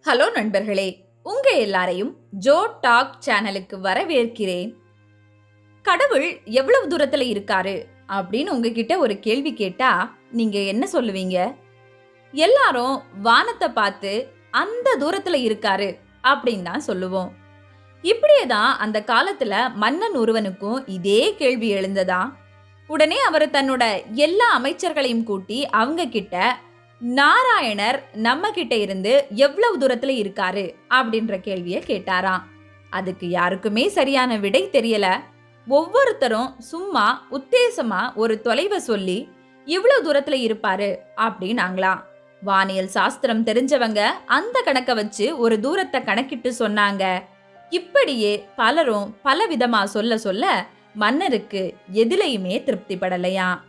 Hello நண்பர்களே, உங்க எல்லாரையும் ஜோ டாக் சேனலுக்கு வரவேற்கிறேன். கடவுள் எவ்வளவு தூரத்துல இருக்காரு அப்படின்னு உங்ககிட்ட ஒரு கேள்வி கேட்டா நீங்க என்ன சொல்லுவீங்க? எல்லாரும் வானத்தை பார்த்து அந்த தூரத்துல இருக்காரு அப்படின்னு தான் சொல்லுவோம். இப்படியே தான் அந்த காலத்துல மன்னன் ஒருவனுக்கும் இதே கேள்வி எழுந்ததா. உடனே அவர் தன்னோட எல்லா அமைச்சர்களையும் கூட்டி அவங்க கிட்ட நாராயணர் நம்ம கிட்ட இருந்து எவ்வளவு தூரத்துல இருக்காரு அப்படின்ற கேள்விய கேட்டாராம். அதுக்கு யாருக்குமே சரியான விடை தெரியல. ஒவ்வொருத்தரும் சும்மா உத்தேசமா ஒரு தொலைவை சொல்லி இவ்வளவு தூரத்துல இருப்பாரு அப்படின்னாங்களாம். வானியல் சாஸ்திரம் தெரிஞ்சவங்க அந்த கணக்க வச்சு ஒரு தூரத்தை கணக்கிட்டு சொன்னாங்க. இப்படியே பலரும் பல விதமா சொல்ல சொல்ல மன்னருக்கு எதிலையுமே திருப்தி படலையாம்.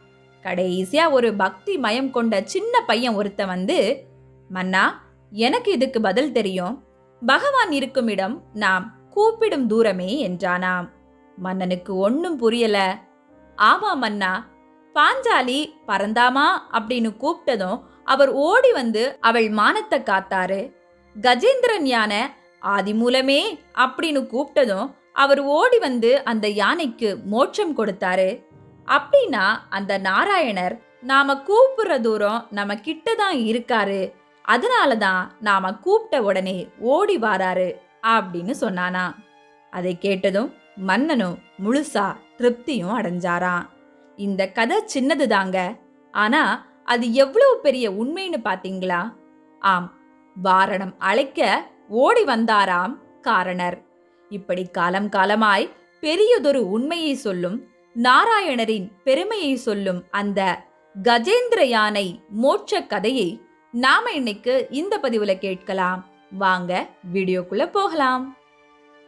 கடைசியா ஒரு பக்தி மயம் கொண்ட சின்ன பையன் ஒருத்த வந்து, மன்னா, எனக்கு இதுக்கு பதில் தெரியும். பகவான் இருக்கும் இடம் நாம் கூப்பிடும் தூரமே என்றானாம். மன்னனுக்கு ஒன்னும் புரியல. ஆமா மன்னா, பாஞ்சாலி பரந்தாமா அப்படின்னு கூப்பிட்டதும் அவர் ஓடி வந்து அவள் மானத்தை காத்தாரு. கஜேந்திரன் யானை ஆதி மூலமே அப்படின்னு கூப்பிட்டதும் அவர் ஓடி வந்து அந்த யானைக்கு மோட்சம் கொடுத்தாரு. அப்படின்னா அந்த நாராயணர் நாம கூப்பிடுற தூரம் நம்ம கிட்டதான் இருக்காரு, அதனாலதான் நாம கூப்பிட்ட உடனே ஓடி வாராரு அப்படின்னு சொன்னானா. அதை கேட்டதும் மன்னனும் முழுசா திருப்தியும் அடைஞ்சாராம். இந்த கதை சின்னது தாங்க, ஆனா அது எவ்வளவு பெரிய உண்மைன்னு பாத்தீங்களா? ஆம், வாரணம் அழைக்க ஓடி வந்தாராம் காரணர். இப்படி காலம் காலமாய் பெரியதொரு உண்மையை சொல்லும் நாராயணரின் பெருமையை சொல்லும் அந்த கஜேந்திர யானை மோட்ச கதையை நாம இன்னைக்கு இந்த பதிவுல கேட்கலாம். வாங்க வீடியோக்குள்ள போகலாம்.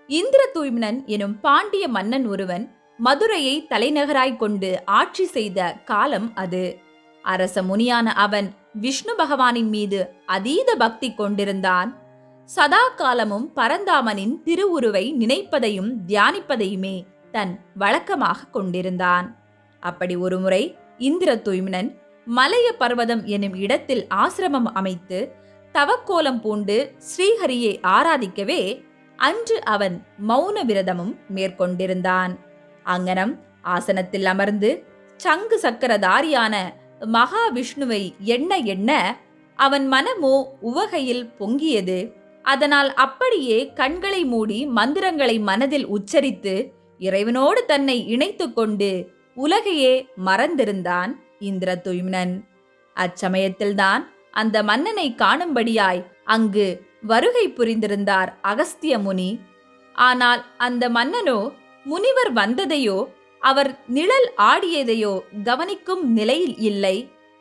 இந்திரதூய்மனன் எனும் பாண்டிய மன்னன் ஒருவன் மதுரையை தலைநகராய் கொண்டு ஆட்சி செய்த காலம் அது. அரச முனியான அவன் விஷ்ணு பகவானின் மீது அதீத பக்தி கொண்டிருந்தான். சதா காலமும் பரந்தாமனின் திருவுருவை நினைப்பதையும் தியானிப்பதையுமே தன் வழக்கமாக கொண்டிருந்தான். அப்படி ஒருமுறை இந்திரதூய்மனன் மலைய பர்வதம் எனும் இடத்தில் ஆசிரமம் அமைத்து தவக்கோலம் பூண்டு ஸ்ரீஹரியை ஆராதிக்கவே அன்று அவன் மௌன விரதமும் மேற்கொண்டிருந்தான். அங்கனம் ஆசனத்தில் அமர்ந்து சங்கு சக்கரதாரியான மகாவிஷ்ணுவை எண்ண எண்ண அவன் மனமோ உவகையில் பொங்கியது. அதனால் அப்படியே கண்களை மூடி மந்திரங்களை மனதில் உச்சரித்து இறைவனோடு தன்னை இணைத்து கொண்டு உலகையே மறந்திருந்தான் இந்திரதூய்மனன். அச்சமயத்தில்தான் அந்த மன்னனை காணும்படியாய் அங்கு வருகை புரிந்திருந்தார் அகஸ்திய முனி. ஆனால் அந்த மன்னனோ முனிவர் வந்ததையோ அவர் நிழல் ஆடியதையோ கவனிக்கும் நிலையில் இல்லை.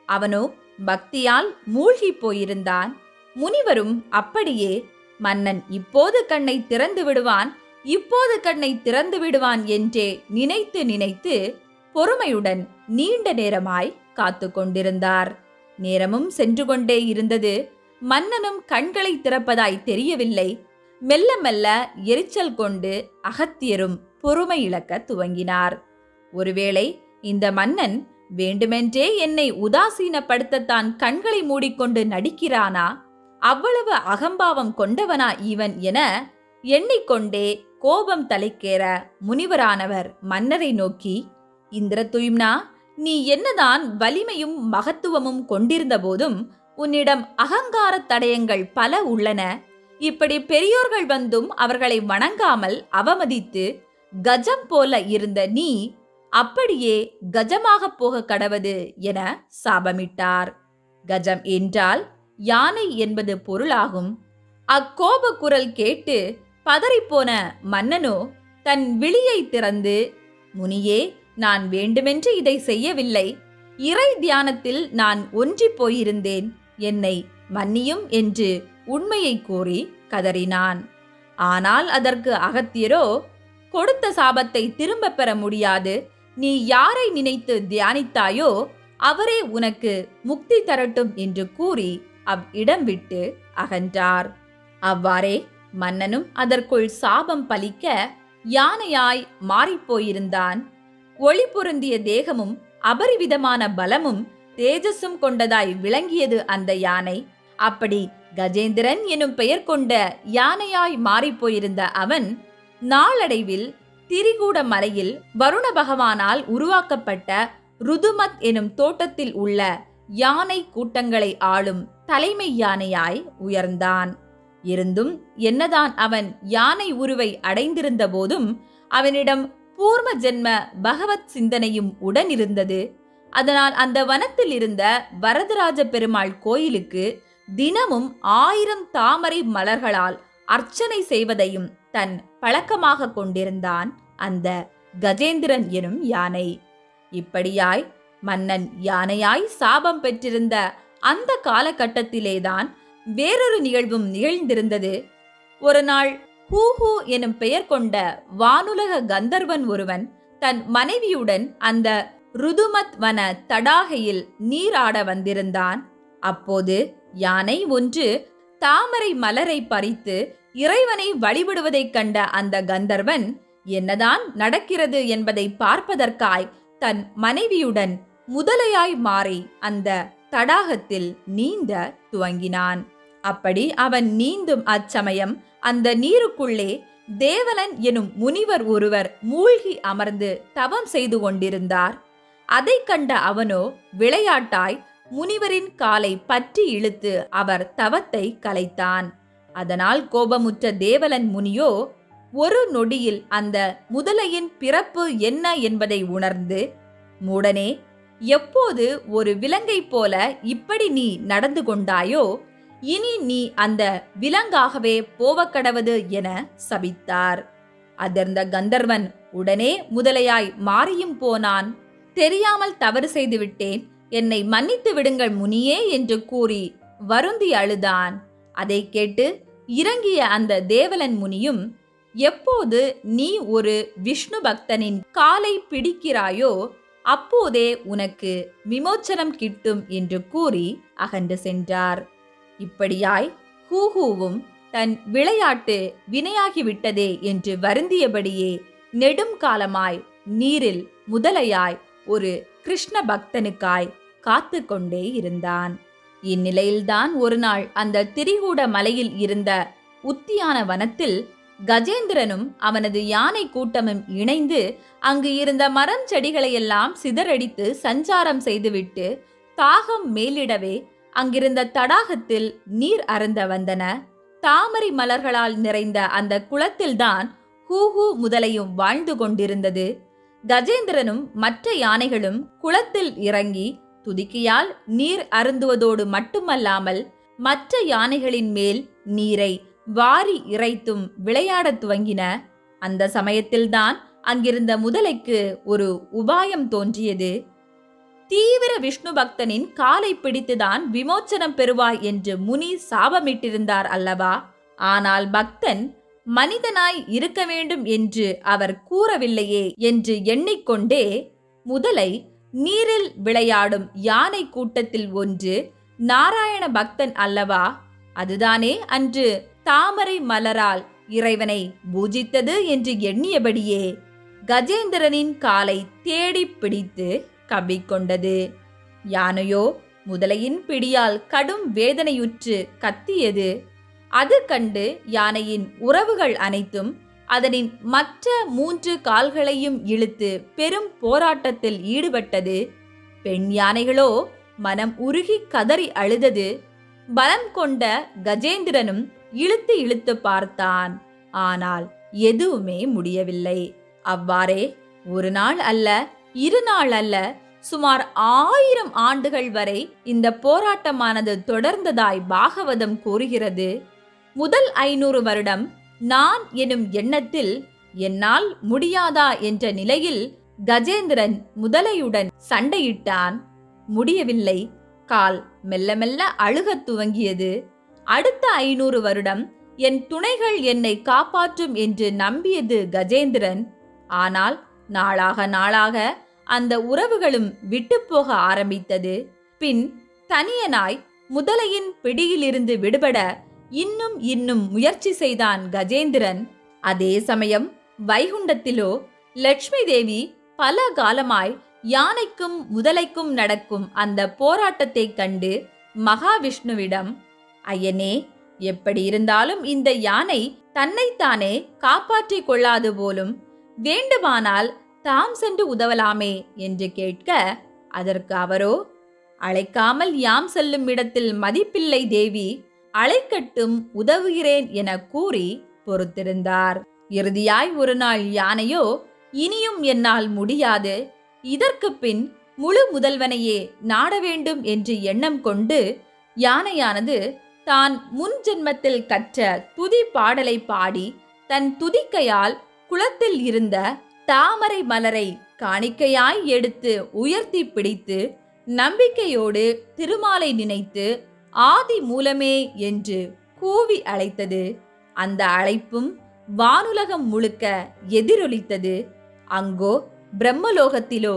அவனோ பக்தியால் மூழ்கி போயிருந்தான். முனிவரும் அப்படியே மன்னன் இப்போது கண்ணை திறந்து விடுவான், இப்போது கண்ணை திறந்து விடுவான் என்றே நினைத்து நினைத்து பொறுமையுடன் நீண்ட நேரமாய் காத்து கொண்டிருந்தார். நேரமும் சென்று கொண்டே இருந்தது. மன்னனும் கண்களை திறப்பதாய் தெரியவில்லை. மெல்ல மெல்ல எரிச்சல் கொண்டு அகத்தியரும் பொறுமை இழக்க துவங்கினார். ஒருவேளை இந்த மன்னன் வேண்டுமென்றே என்னை உதாசீனப்படுத்தத்தான் கண்களை மூடிக்கொண்டு நடிக்கிறானா? அவ்வளவு அகம்பாவம் கொண்டவனா இவன் என எண்ணிக்கொண்டே கோபம் தலைக்கேற முனிவரானவர் மன்னரை நோக்கி, இந்திரதூய்மனா, நீ என்னதான் வலிமையும் மகத்துவமும் கொண்டிருந்த போதும் உன்னிடம் அகங்கார தடயங்கள் பல உள்ளன. இப்படி பெரியோர்கள் வந்தும் அவர்களை வணங்காமல் அவமதித்து கஜம் போல இருந்த நீ அப்படியே கஜமாக போக கடவது என சாபமிட்டார். கஜம் என்றால் யானை என்பது பொருளாகும். அக்கோப குரல் கேட்டு பதறிப்போன மன்னனோ தன் விழியை திறந்து, முனியே, நான் வேண்டுமென்று இதை செய்யவில்லை. இறை தியானத்தில் நான் ஒன்றி போயிருந்தேன், என்னை மன்னியும் என்று உண்மையை கூறி கதறினான். ஆனால் அதற்கு அகத்தியரோ, கொடுத்த சாபத்தை திரும்ப பெற முடியாது. நீ யாரை நினைத்து தியானித்தாயோ அவரே உனக்கு முக்தி தரட்டும் என்று கூறி அவ்விடம் விட்டு அகன்றார். அவ்வாறே மன்னனும் அதற்குள் சாபம் பலிக்க யானையாய் மாறிப்போயிருந்தான். ஒளி பொருந்திய தேகமும் அபரிவிதமான பலமும் தேஜஸும் கொண்டதாய் விளங்கியது அந்த யானை. அப்படி கஜேந்திரன் எனும் பெயர் கொண்ட யானையாய் மாறிப்போயிருந்த அவன் நாளடைவில் திரிகூட மலையில் வருண பகவானால் உருவாக்கப்பட்ட ருதுமத் எனும் தோட்டத்தில் உள்ள யானை கூட்டங்களை ஆளும் தலைமை யானையாய் உயர்ந்தான். இருந்தும் என்னதான் அவன் யானை உருவை அடைந்திருந்த போதும் அவனிடம் பூர்வ ஜென்ம பகவத் சிந்தனையும் உடனிருந்தது. அதனால் அந்த வனத்தில் இருந்த வரதராஜ பெருமாள் கோயிலுக்கு தினமும் 1000 தாமரை மலர்களால் அர்ச்சனை செய்வதையும் தன் பழக்கமாக கொண்டிருந்தான் அந்த கஜேந்திரன் எனும் யானை. இப்படியாய் மன்னன் யானையாய் சாபம் பெற்றிருந்த அந்த காலகட்டத்திலேதான் வேறொரு நிகழ்வும் நிகழ்ந்திருந்தது. ஒரு நாள் ஹூஹூ எனும் பெயர் கொண்ட வானுலக கந்தர்வன் ஒருவன் தன் மனைவியுடன் அந்த ருதுமத் வன தடாகையில் நீராட வந்திருந்தான். அப்போது யானை ஒன்று தாமரை மலரை பறித்து இறைவனை வழிபடுவதைக் கண்ட அந்த கந்தர்வன் என்னதான் நடக்கிறது என்பதை பார்ப்பதற்காய் தன் மனைவியுடன் முதலையாய் மாறி அந்த தடாகத்தில் நீந்த துவங்கினான். அப்படி அவன் நீந்தும் அச்சமயம் அந்த நீருக்குள்ளே தேவலன் எனும் முனிவர் ஒருவர் மூழ்கி அமர்ந்து தவம் செய்து கொண்டிருந்தார். அதை கண்ட அவனோ விளையாட்டாய் முனிவரின் காலை பற்றி இழுத்து அவர் தவத்தை கலைத்தான். அதனால் கோபமுற்ற தேவலன் முனியோ ஒரு நொடியில் அந்த முதலையின் பிறப்பு என்ன என்பதை உணர்ந்து, மூடனே, எப்போது ஒரு விலங்கை போல இப்படி நீ நடந்து கொண்டாயோ இனி நீ அந்த விலங்காகவே போவக்கடவது என சபித்தார். அதிர்ந்த கந்தர்வன் உடனே முதலையாய் மாறியும் போனான். தெரியாமல் தவறு செய்து விட்டேன், என்னை மன்னித்து விடுங்கள் முனியே என்று கூறி வருந்தி அழுதான். அதை கேட்டு இறங்கிய அந்த தேவலன் முனியும், எப்போது நீ ஒரு விஷ்ணு பக்தனின் காலை பிடிக்கிறாயோ அப்போதே உனக்கு விமோச்சனம் கிட்டும் என்று கூறி அகன்று சென்றார். இப்படியாய் ஹூஹூவும் தன் விளையாட்டு வினையாகிவிட்டதே என்று வருந்தியபடியே நெடும் காலமாய் நீரில் முதலையாய் ஒரு கிருஷ்ண பக்தனுக்காய் காத்து கொண்டே இருந்தான். இந்நிலையில்தான் ஒரு நாள் அந்த திரிகூட மலையில் இருந்த உத்தியான வனத்தில் கஜேந்திரனும் அவனது யானை கூட்டமும் இணைந்து அங்கு இருந்த மரம் செடிகளையெல்லாம் சிதறடித்து சஞ்சாரம் செய்துவிட்டு தாகம் மேலிடவே அங்கிருந்த தடாகத்தில் நீர் அருந்த வந்தன. தாமரை மலர்களால் நிறைந்த அந்த குளத்தில்தான் ஹூஹூ முதலையும் வாழ்ந்து கொண்டிருந்தது. கஜேந்திரனும் மற்ற யானைகளும் குளத்தில் இறங்கி துதிக்கையால் நீர் அருந்துவதோடு மட்டுமல்லாமல் மற்ற யானைகளின் மேல் நீரை வாரி இறைத்தும் விளையாடத் துவங்கின. அந்த சமயத்தில்தான் அங்கிருந்த முதலைக்கு ஒரு உபாயம் தோன்றியது. தீவிர விஷ்ணு பக்தனின் காலை பிடித்துதான் விமோச்சனம் பெறுவாய் என்று முனி சாபமிட்டிருந்தார் அல்லவா? ஆனால் பக்தன் மனிதனாய் இருக்க வேண்டும் என்று அவர் கூறவில்லையே என்று எண்ணிக்கொண்டே முதலை நீரில் விளையாடும் யானை கூட்டத்தில் ஒன்று நாராயண பக்தன் அல்லவா, அதுதானே அன்று தாமரை மலரால் இறைவனை பூஜித்தது என்று எண்ணியபடியே கஜேந்திரனின் காலை தேடி பிடித்து கவ்விக்கொண்டது. யானையோ முதலையின் பிடியால் கடும் வேதனையுற்று கத்தியது. அது கண்டு யானையின் உறவுகள் அனைத்தும் அதனின் மற்ற 3 கால்களையும் இழுத்து பெரும் போராட்டத்தில் ஈடுபட்டது. பெண் யானைகளோ மனம் உருகி கதறி அழுதது. பலம் கொண்ட கஜேந்திரனும் இழுத்து இழுத்து பார்த்தான். ஆனால் எதுவுமே முடியவில்லை. அவ்வாறே ஒரு நாள் அல்ல, 2 நாள் அல்ல, சுமார் 1000 ஆண்டுகள் வரை இந்த போராட்டமானது தொடர்ந்ததாய் பாகவதம் கூறுகிறது. முதல் 500 வருடம் நான் எனும் எண்ணத்தில் என்னால் முடியாதா என்ற நிலையில் கஜேந்திரன் முதலையுடன் சண்டையிட்டான். முடியவில்லை. கால் மெல்ல மெல்ல அழுகத் துவங்கியது. அடுத்த 500 வருடம் என் துணைகள் என்னை காப்பாற்றும் என்று நம்பியது கஜேந்திரன். ஆனால் நாளாக நாளாக அந்த உறவுகளும் விட்டுப்போக ஆரம்பித்தது. பின் தனியனாய் முதலையின் பிடியிலிருந்து விடுபட இன்னும் இன்னும் முயற்சி செய்தான் கஜேந்திரன். அதே சமயம் வைகுண்டத்திலோ லட்சுமி தேவி பல காலமாய் யானைக்கும் முதலைக்கும் நடக்கும் அந்த போராட்டத்தைக் கண்டு மகாவிஷ்ணுவிடம், ஐயனே, எப்படி இருந்தாலும் இந்த யானை தன்னைத்தானே காப்பாற்றிக் கொள்ளாது போலும், வேண்டுமானால் தாம் சென்று உதவலாமே என்று கேட்க, அதற்கு அவரோ, அழைக்காமல் யாம் செல்லும் இடத்தில் மதிப்பில்லை தேவி, அழைக்கட்டும் உதவுகிறேன் என கூறி பொறுத்திருந்தார். இறுதியாய் ஒரு நாள் யானையோ, இனியும் என்னால் முடியாது, இதற்கு பின் முழு முதல்வனையே நாட வேண்டும் என்று எண்ணம் கொண்டு யானையானது தான் முன் ஜென்மத்தில் கற்ற துதி பாடலை பாடி தன் துதிக்கையால் குளத்தில் இருந்த தாமரை மலரை காணிக்கையாய் எடுத்து உயர்த்தி பிடித்து நம்பிக்கையோடு திருமாலை நினைத்து ஆதி மூலமே என்று கூவி அழைத்தது. அந்த அழைப்பும் வானுலகம் முழுக்க எதிரொலித்தது. அங்கோ பிரம்மலோகத்திலோ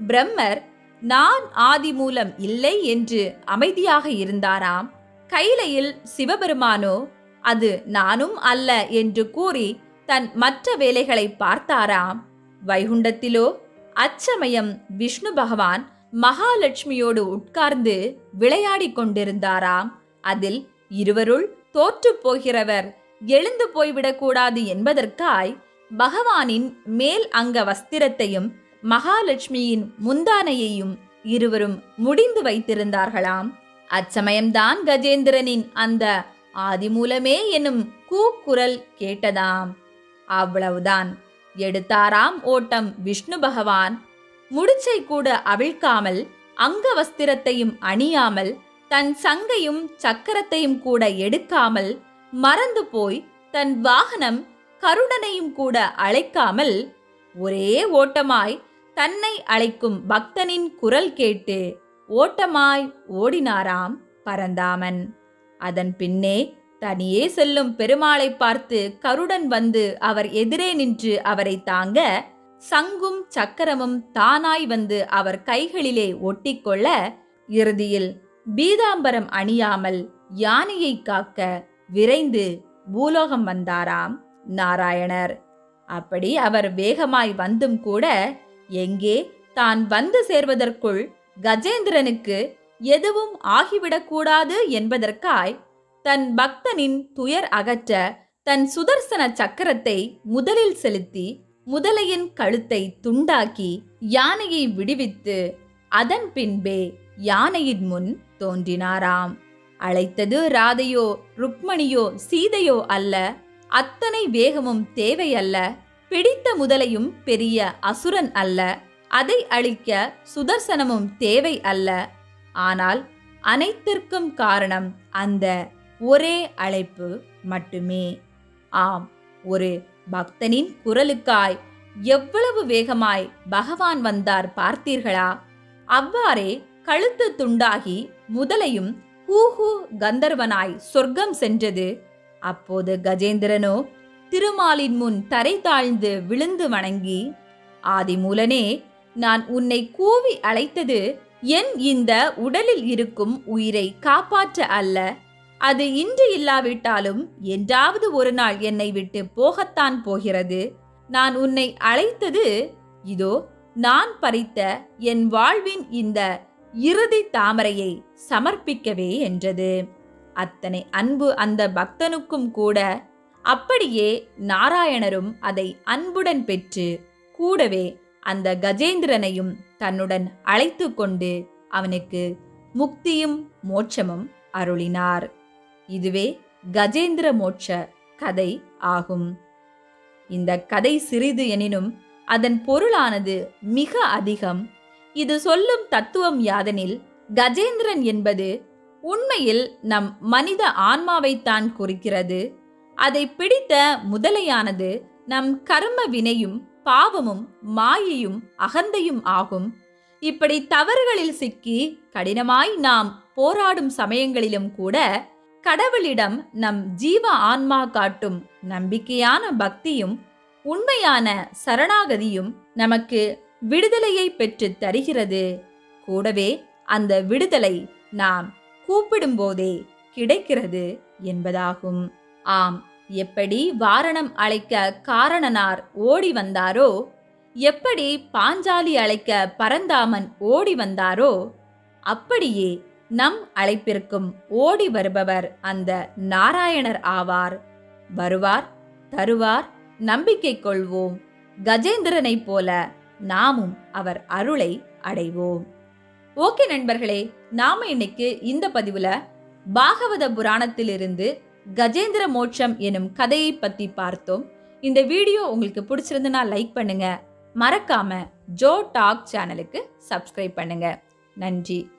பிரம்மர் நான் ஆதி மூலம் இல்லை என்று அமைதியாக இருந்தாராம். கைலையில் சிவபெருமானோ அது நானும் அல்ல என்று கூறி தன் மற்ற வேலைகளை பார்த்தாராம். வைகுண்டத்திலோ அச்சமயம் விஷ்ணு பகவான் மகாலட்சுமியோடு உட்கார்ந்து விளையாடி கொண்டிருந்தாராம். அதில் இருவருள் தோற்று போகிறவர் எழுந்து போய்விடக்கூடாது என்பதற்காய் பகவானின் மேல் அங்க வஸ்திரத்தையும் மகாலட்சுமியின் முந்தானையையும் இருவரும் முடிந்து வைத்திருந்தார்களாம். அச்சமயம்தான் கஜேந்திரனின் அந்த ஆதிமூலமே எனும் கூக்குரல் கேட்டதாம். அவ்வளவுதான், எடுத்தாராம் ஓட்டம் விஷ்ணு பகவான். முடிச்சை கூட அவிழ்க்காமல், அங்க வஸ்திரத்தையும் அணியாமல், தன் சங்கையும் சக்கரத்தையும் கூட எடுக்காமல், மறந்து போய் தன் வாகனம் கருடனையும் கூட அழைக்காமல் ஒரே ஓட்டமாய் தன்னை அழைக்கும் பக்தனின் குரல் கேட்டு ஓட்டமாய் ஓடினாராம் பரந்தாமன். அதன் பின்னே தனியே செல்லும் பெருமாளை பார்த்து கருடன் வந்து அவர் எதிரே நின்று அவரை தாங்க, சங்கும் சக்கரமும் தானாய் வந்து அவர் கைகளிலே ஒட்டிக்கொள்ள, இறுதியில் பீதாம்பரம் அணியாமல் யானையை காக்க விரைந்து பூலோகம் வந்தாராம் நாராயணர். அப்படி அவர் வேகமாய் வந்தும் கூட எங்கே தான் வந்து சேர்வதற்குள் கஜேந்திரனுக்கு எதுவும் ஆகிவிடக்கூடாது என்பதற்காய் தன் பக்தனின் துயர் அகற்ற தன் சுதர்சன சக்கரத்தை முதலில் செலுத்தி முதலையின் கழுத்தை துண்டாக்கி யானையை விடுவித்து அதன் பின்பே யானையின் முன் தோன்றினாராம். அழைத்தது ராதையோ ருக்மணியோ சீதையோ அல்ல. அத்தனை வேகமும் தேவையல்ல. பிடித்த முதலையும் பெரிய அசுரன் அல்ல. அதை அழிக்க சுதர்சனமும் தேவை அல்ல. ஆனால் அனைத்திற்கும் காரணம் அந்த ஒரே அழைப்பு மட்டுமே. ஆம், ஒரு பக்தனின் குரலுக்காய் எவ்வளவு வேகமாய் பகவான் வந்தார் பார்த்தீர்களா? அவ்வாறே கழுத்து துண்டாகி முதலையும் ஹூஹூ கந்தர்வனாய் சொர்க்கம் சென்றது. அப்போது கஜேந்திரனோ திருமாலின் முன் தரை தாழ்ந்து விழுந்து வணங்கி, ஆதிமூலனே, நான் உன்னை கூவி அழைத்தது என் இந்த உடலில் இருக்கும் உயிரை காப்பாற்ற அல்ல. அது இன்று இல்லாவிட்டாலும் என்றாவது ஒரு நாள் என்னை விட்டு போகத்தான் போகிறது. நான் உன்னை அழைத்தது இதோ நான் பறித்த என் வாழ்வின் இந்த இறுதி தாமரையை சமர்ப்பிக்கவே என்றது. அத்தனை அன்பு அந்த பக்தனுக்கும் கூட. அப்படியே நாராயணரும் அதை அன்புடன் பெற்று கூடவே அந்த கஜேந்திரனையும் தன்னுடன் அழைத்து கொண்டு அவனுக்கு முக்தியும் மோட்சமும் அருளினார். இதுவே கஜேந்திர மோட்ச கதை ஆகும். இந்த கதை சிறிது எனினும் அதன் பொருளானது மிக அதிகம். இது சொல்லும் தத்துவம் யாதெனில், கஜேந்திரன் என்பது உண்மையில் நம் மனித ஆன்மாவைத்தான் குறிக்கிறது. அதை பிடித்த முதலையானது நம் கர்ம வினையும் பாவமும் மாயையும் அகந்தையும் ஆகும். இப்படி தவறுகளில் சிக்கி கடினமாய் நாம் போராடும் சமயங்களிலும் கூட கடவுளிடம் நம் ஜீவ ஆன்மா காட்டும் நம்பிக்கையான பக்தியும் உண்மையான சரணாகதியும் நமக்கு விடுதலையை பெற்று தருகிறது. கூடவே அந்த விடுதலை நாம் கூப்பிடும்போதே கிடைக்கிறது என்பதாகும். ஆம், எப்படி வாரணம் அழைக்க காரணனார் ஓடி வந்தாரோ, எப்படி பாஞ்சாலி அழைக்க பரந்தாமன் ஓடி வந்தாரோ, அப்படியே நம் அழைப்பிற்கும் ஓடி வருபவர் அந்த நாராயணர் ஆவார். வருவார், தருவார், நம்பிக்கை கொள்வோம். கஜேந்திரனைப் போல நாமும் அவர் அருளை அடைவோம். ஓகே நண்பர்களே, நாம இன்னைக்கு இந்த பதிவுல பாகவத புராணத்திலிருந்து கஜேந்திர மோட்சம் எனும் கதையை பத்தி பார்த்தோம். இந்த வீடியோ உங்களுக்கு பிடிச்சிருந்துன்னா லைக் பண்ணுங்க. மறக்காம ஜோ டாக் சேனலுக்கு சப்ஸ்கிரைப் பண்ணுங்க. நன்றி.